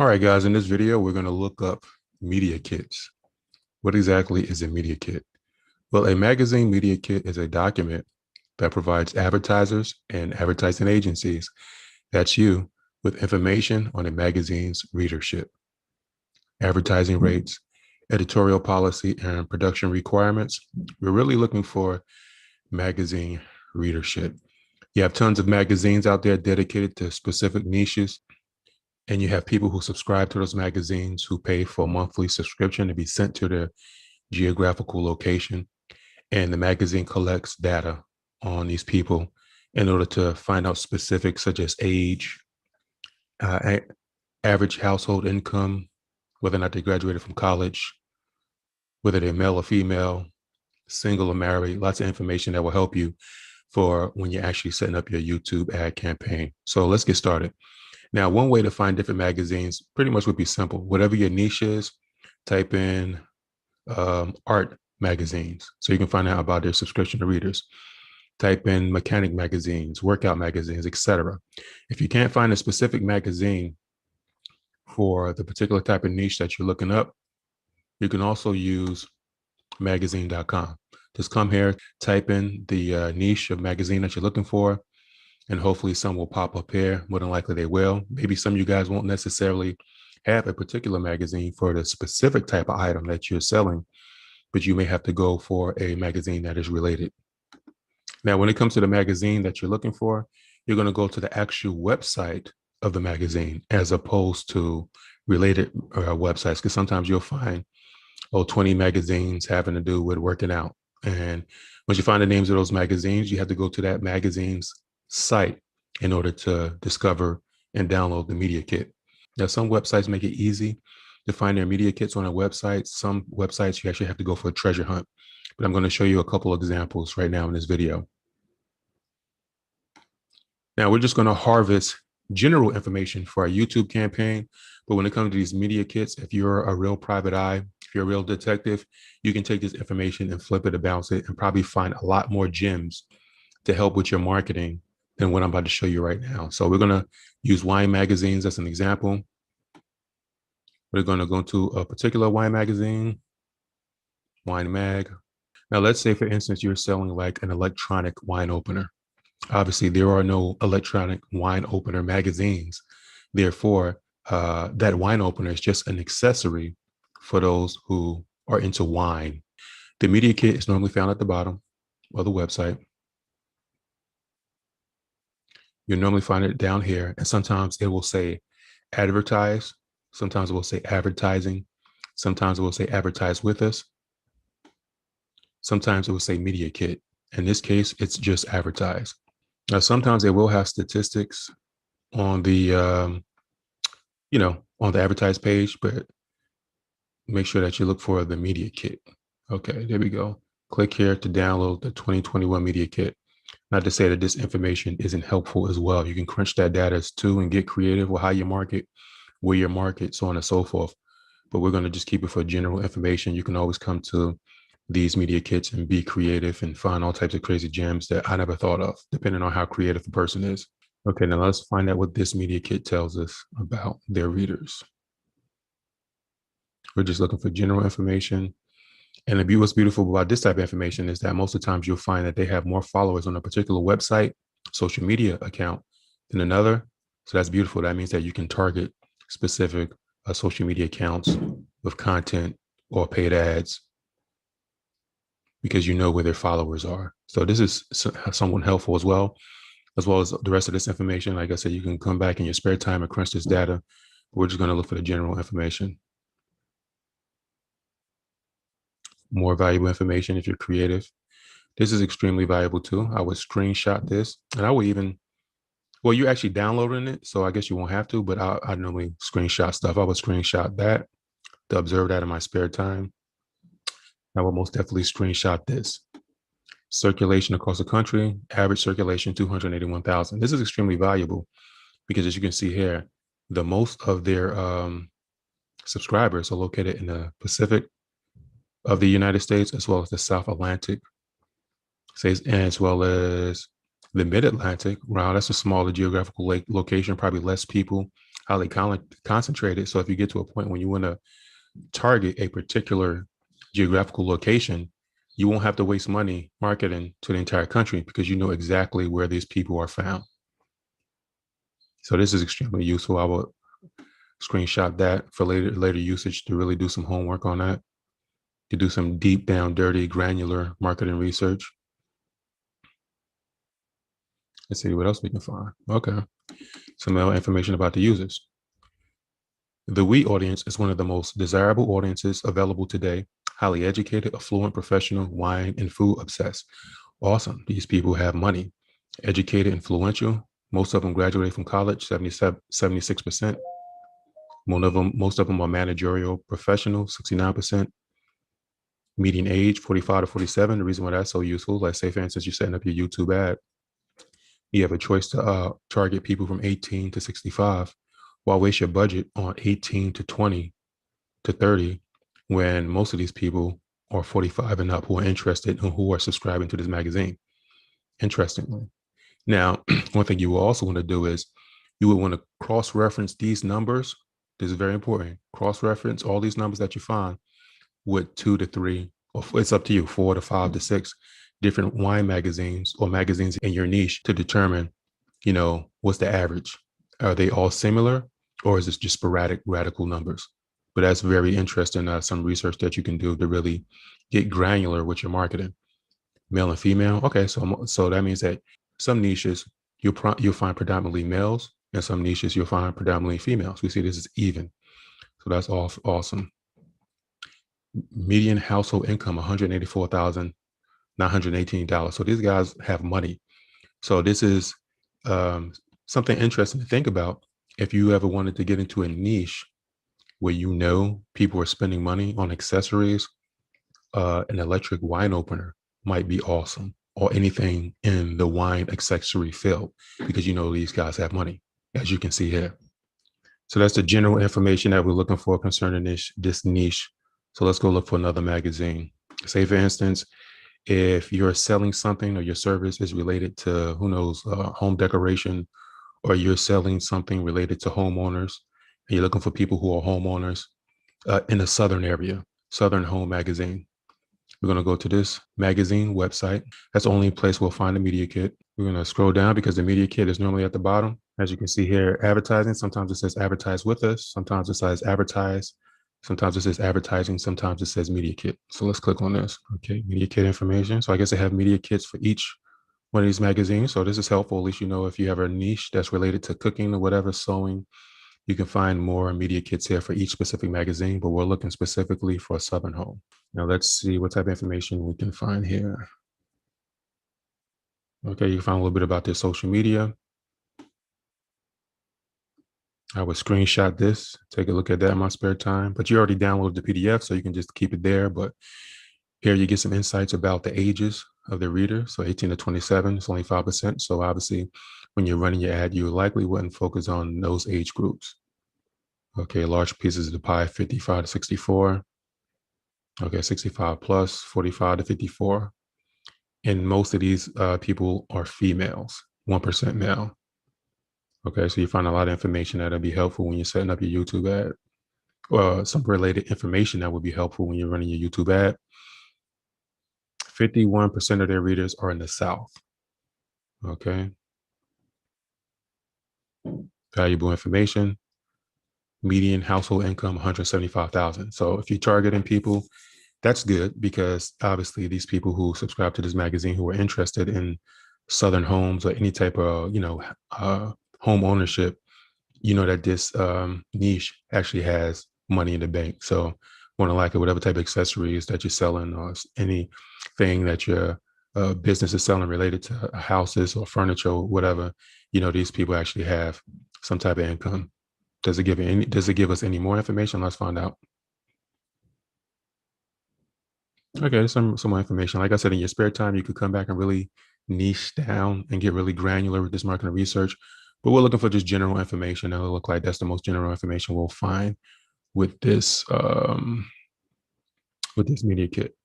All right, guys, in this video, we're going to look up media kits. What exactly is a media kit? Well, a magazine media kit is a document that provides advertisers and advertising agencies, that's you, with information on a magazine's readership, advertising rates, editorial policy, and production requirements. We're really looking for magazine readership. You have tons of magazines out there dedicated to specific niches, and you have people who subscribe to those magazines who pay for a monthly subscription to be sent to their geographical location. And the magazine collects data on these people in order to find out specifics such as age, average household income, whether or not they graduated from college, whether they're male or female, single or married, lots of information that will help you for when you're actually setting up your YouTube ad campaign. So let's get started. Now, one way to find different magazines pretty much would be simple. Whatever your niche is, type in art magazines so you can find out about their subscription to readers. Type in mechanic magazines, workout magazines, etc. If you can't find a specific magazine for the particular type of niche that you're looking up, you can also use magazine.com. Just come here, type in the niche of magazine that you're looking for, and hopefully some will pop up here. More than likely they will. Maybe some of you guys won't necessarily have a particular magazine for the specific type of item that you're selling, but you may have to go for a magazine that is related. Now, when it comes to the magazine that you're looking for, you're going to go to the actual website of the magazine as opposed to related websites, because sometimes you'll find 20 magazines having to do with working out. And once you find the names of those magazines, you have to go to that magazine's site in order to discover and download the media kit. Now, some websites make it easy to find their media kits on a website. Some websites you actually have to go for a treasure hunt, but I'm going to show you a couple examples right now in this video. Now, we're just going to harvest general information for our YouTube campaign, but when it comes to these media kits, if you're a real private eye, if you're a real detective, you can take this information and flip it and bounce it and probably find a lot more gems to help with your marketing than what I'm about to show you right now. So we're going to use wine magazines as an example. We're going to go to a particular wine magazine, Wine Mag. Now, let's say, for instance, you're selling like an electronic wine opener. Obviously, there are no electronic wine opener magazines. Therefore, that wine opener is just an accessory for those who are into wine. The media kit is normally found at the bottom of the website. You'll normally find it down here, and sometimes it will say advertise. Sometimes it will say advertising. Sometimes it will say advertise with us. Sometimes it will say media kit. In this case, it's just advertise. Now, sometimes they will have statistics on the, on the advertised page, but make sure that you look for the media kit. Okay, there we go. Click here to download the 2021 media kit. Not to say that this information isn't helpful as well. You can crunch that data too and get creative with how you market, where you market, so on and so forth. But we're going to just keep it for general information. You can always come to these media kits and be creative and find all types of crazy gems that I never thought of, depending on how creative the person is. Okay, now let's find out what this media kit tells us about their readers. We're just looking for general information. And what's beautiful about this type of information is that most of the times you'll find that they have more followers on a particular website, social media account than another. So that's beautiful. That means that you can target specific social media accounts with content or paid ads because you know where their followers are. So this is somewhat helpful as well as the rest of this information. Like I said, you can come back in your spare time and crunch this data. We're just going to look for the general information. More valuable information if you're creative. This is extremely valuable too. I would screenshot this, and I would even, well, you're actually downloading it, so I guess you won't have to, but I normally screenshot stuff. I would screenshot that to observe that in my spare time. I will most definitely screenshot this. Circulation across the country, average circulation 281,000. This is extremely valuable because, as you can see here, the most of their subscribers are located in the Pacific of the United States, as well as the South Atlantic, as well as the Mid-Atlantic. Wow, that's a smaller geographical location, probably less people highly concentrated. So if you get to a point when you want to target a particular geographical location, you won't have to waste money marketing to the entire country because you know exactly where these people are found. So this is extremely useful. I will screenshot that for later usage to really do some homework on that, to do some deep down, dirty, granular marketing research. Let's see what else we can find. Okay. Some more information about the users. The we audience is one of the most desirable audiences available today. Highly educated, affluent, professional, wine, and food obsessed. Awesome. These people have money. Educated, influential. Most of them graduated from college, 76%. Most of them are managerial professionals, 69%. Median age, 45 to 47. The reason why that's so useful, let's say, for instance, you're setting up your YouTube ad. You have a choice to target people from 18 to 65. Why waste your budget on 18 to 20 to 30 when most of these people are 45 and up who are interested and who are subscribing to this magazine? Interestingly. Now, one thing you will also want to do is you would want to cross-reference these numbers. This is very important. Cross-reference all these numbers that you find with 2 to 3, or it's up to you, 4 to 5 to 6 different wine magazines or magazines in your niche to determine, what's the average? Are they all similar, or is this just sporadic radical numbers? But that's very interesting. Some research that you can do to really get granular with your marketing. Male and female. Okay, so that means that some niches you'll find predominantly males, and some niches you'll find predominantly females. We see this is even. So that's awesome. Median household income, $184,918. So these guys have money. So this is something interesting to think about. If you ever wanted to get into a niche where people are spending money on accessories, an electric wine opener might be awesome, or anything in the wine accessory field, because these guys have money, as you can see here. So that's the general information that we're looking for concerning this niche. So let's go look for another magazine. Say, for instance, if you're selling something or your service is related to, home decoration, or you're selling something related to homeowners, and you're looking for people who are homeowners in the Southern area, Southern Home Magazine. We're going to go to this magazine website. That's the only place we'll find the media kit. We're going to scroll down because the media kit is normally at the bottom. As you can see here, advertising. Sometimes it says advertise with us. Sometimes it says advertise. Sometimes it says advertising. Sometimes it says media kit. So let's click on this. Okay, media kit information. So I guess they have media kits for each one of these magazines. So this is helpful. At least if you have a niche that's related to cooking or whatever, sewing, you can find more media kits here for each specific magazine, but we're looking specifically for Southern Home. Now let's see what type of information we can find here. Okay, you can find a little bit about their social media. I would screenshot this, take a look at that in my spare time, but you already downloaded the PDF, so you can just keep it there. But here you get some insights about the ages of the reader. So 18 to 27, it's only 5%. So obviously when you're running your ad, you likely wouldn't focus on those age groups. Okay, large pieces of the pie, 55 to 64. Okay, 65 plus, 45 to 54. And most of these people are females, 1% male. Okay, so you find a lot of information that'll be helpful when you're setting up your YouTube ad. Some related information that would be helpful when you're running your YouTube ad. 51% of their readers are in the South. Okay. Valuable information. Median household income, $175,000. So if you're targeting people, that's good, because obviously these people who subscribe to this magazine who are interested in Southern homes or any type of, home ownership, that this niche actually has money in the bank. So more than likely, whatever type of accessories that you're selling or anything that your business is selling related to houses or furniture or whatever, these people actually have some type of income. Does it give us any more information? Let's find out. Okay, some more information. Like I said, in your spare time, you could come back and really niche down and get really granular with this marketing research. But we're looking for just general information. It'll look like that's the most general information we'll find with this media kit.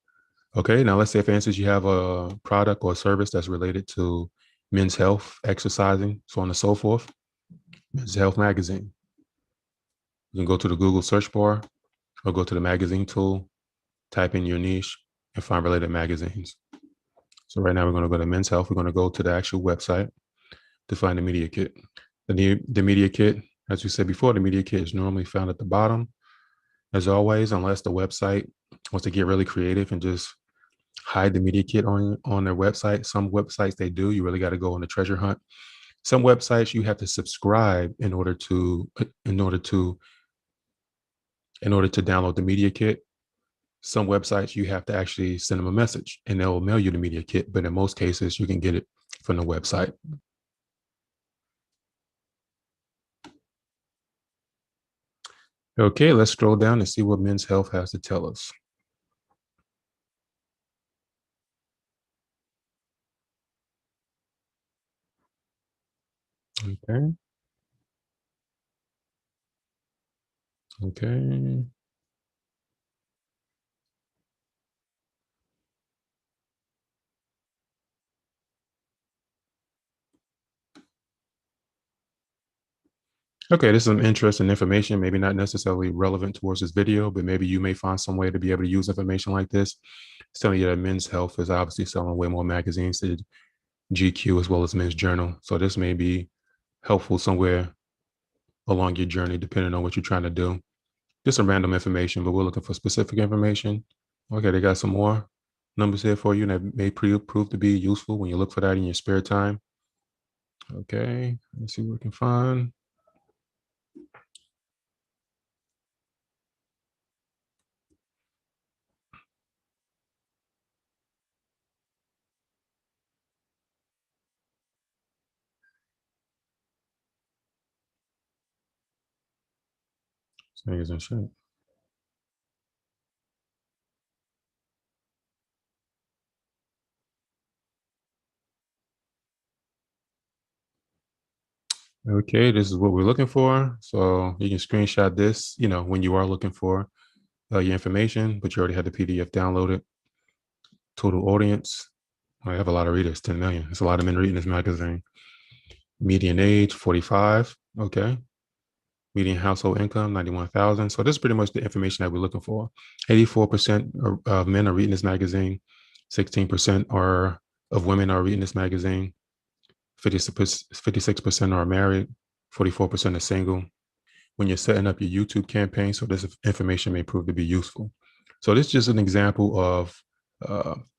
Okay, now let's say, for instance, you have a product or service that's related to men's health, exercising, so on and so forth. Men's Health Magazine. You can go to the Google search bar or go to the magazine tool, type in your niche, and find related magazines. So right now we're going to go to Men's Health. We're going to go to the actual website to find the media kit. The media kit, as we said before, the media kit is normally found at the bottom. As always, unless the website wants to get really creative and just hide the media kit on their website. Some websites they do. You really got to go on the treasure hunt. Some websites you have to subscribe in order to download the media kit. Some websites you have to actually send them a message and they'll mail you the media kit. But in most cases, you can get it from the website. Okay, let's scroll down and see what Men's Health has to tell us. Okay. Okay. Okay, this is some interesting information, maybe not necessarily relevant towards this video, but maybe you may find some way to be able to use information like this. It's telling you that Men's Health is obviously selling way more magazines than GQ as well as Men's Journal. So this may be helpful somewhere along your journey, depending on what you're trying to do. Just some random information, but we're looking for specific information. Okay, they got some more numbers here for you that may prove to be useful when you look for that in your spare time. Okay, let's see what we can find. Snakes and shit. Okay, this is what we're looking for. So you can screenshot this, when you are looking for your information, but you already had the PDF downloaded. Total audience. I have a lot of readers, 10 million. It's a lot of men reading this magazine. Median age, 45. Okay. Median household income, 91,000. So this is pretty much the information that we're looking for. 84% of men are reading this magazine. 16% of women are reading this magazine. 56% are married. 44% are single. When you're setting up your YouTube campaign, so this information may prove to be useful. So this is just an example of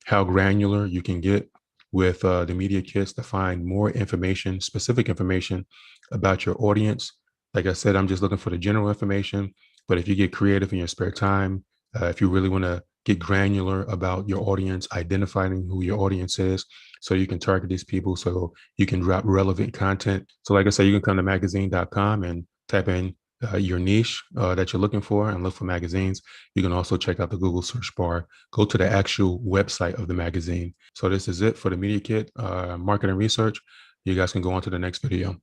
how granular you can get with the media kits to find more information, specific information about your audience. Like I said, I'm just looking for the general information, but if you get creative in your spare time, if you really want to get granular about your audience, identifying who your audience is, so you can target these people, so you can drop relevant content. So like I said, you can come to magazine.com and type in your niche that you're looking for and look for magazines. You can also check out the Google search bar, go to the actual website of the magazine. So this is it for the media kit, marketing research. You guys can go on to the next video.